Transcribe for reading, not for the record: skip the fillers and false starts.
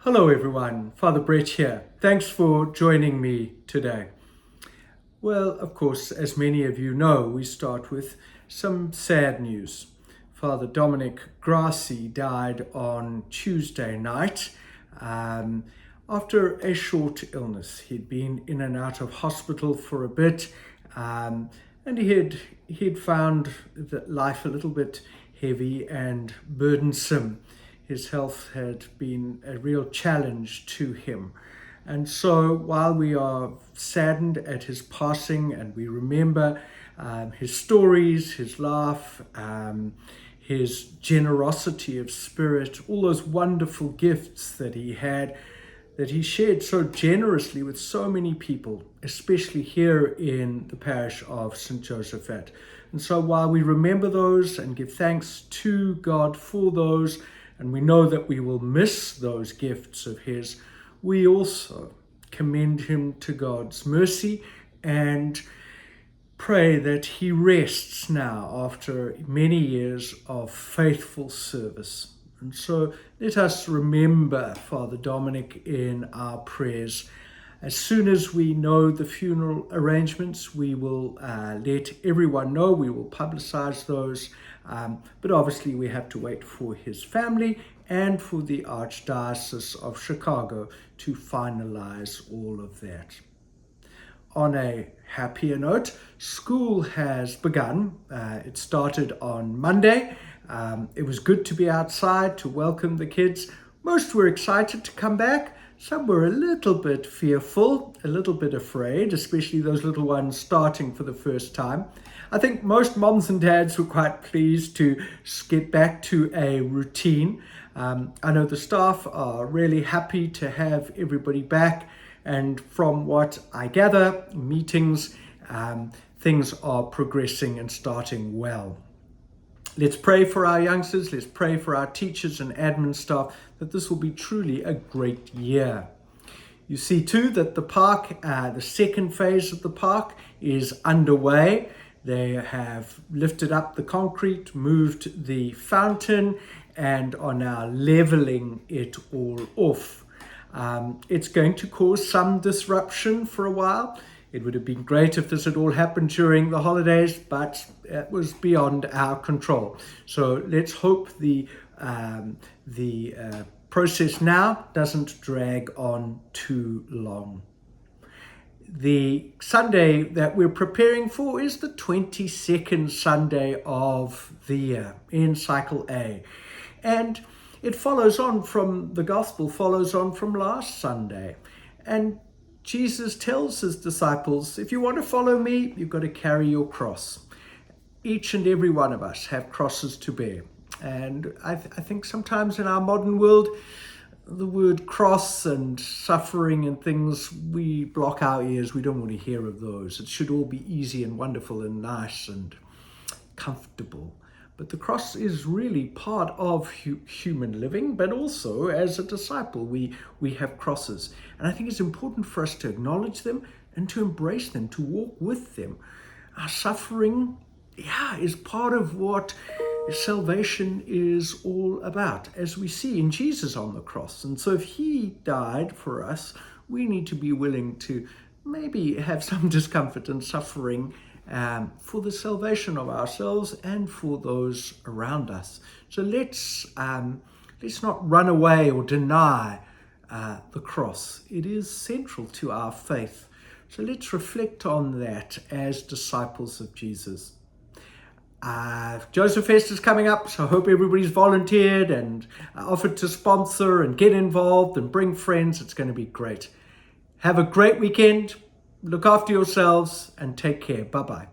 Hello everyone, Father Brett here. Thanks for joining me today. Well, of course, as many of you know, we start with some sad news. Father Dominic Grassi died on Tuesday night after a short illness. He'd been in and out of hospital for a bit, and he'd found that life a little bit heavy and burdensome. His health had been a real challenge to him. And so while we are saddened at his passing and we remember his stories, his laugh, his generosity of spirit, all those wonderful gifts that he had, that he shared so generously with so many people, especially here in the parish of St. Josaphat. And so while we remember those and give thanks to God for those, and we know that we will miss those gifts of his, we also commend him to God's mercy and pray that he rests now after many years of faithful service. And so let us remember Father Dominic in our prayers. As soon as we know the funeral arrangements, we will let everyone know. We will publicize those. But obviously we have to wait for his family and for the Archdiocese of Chicago to finalize all of that. On a happier note, school has begun. It started on Monday. It was good to be outside to welcome the kids. Most were excited to come back. Some were a little bit fearful, a little bit afraid, especially those little ones starting for the first time. I think most moms and dads were quite pleased to get back to a routine. I know the staff are really happy to have everybody back. And from what I gather, meetings, things are progressing and starting well. Let's pray for our youngsters. Let's pray for our teachers and admin staff that this will be truly a great year. You see too that the park, the second phase of the park is underway. They have lifted up the concrete, moved the fountain, and are now leveling it all off. It's going to cause some disruption for a while. It would have been great if this had all happened during the holidays, but it was beyond our control. So let's hope the process now doesn't drag on too long. The Sunday that we're preparing for is the 22nd Sunday of the year in Cycle A. And it follows on from, the gospel follows on from last Sunday. And Jesus tells his disciples, if you want to follow me, you've got to carry your cross. Each and every one of us have crosses to bear. And I think sometimes in our modern world, the word cross and suffering and things, we block our ears. We don't want to hear of those. It should all be easy and wonderful and nice and comfortable. But the cross is really part of human living, but also as a disciple, we have crosses. And I think it's important for us to acknowledge them and to embrace them, to walk with them. Our suffering, is part of what salvation is all about, as we see in Jesus on the cross. And so if he died for us, we need to be willing to maybe have some discomfort and suffering for the salvation of ourselves and for those around us. So let's not run away or deny the cross. It is central to our faith. So let's reflect on that as disciples of Jesus. Josaphat is coming up, so I hope everybody's volunteered and offered to sponsor and get involved and bring friends. It's going to be great. Have a great weekend. Look after yourselves and take care. Bye-bye.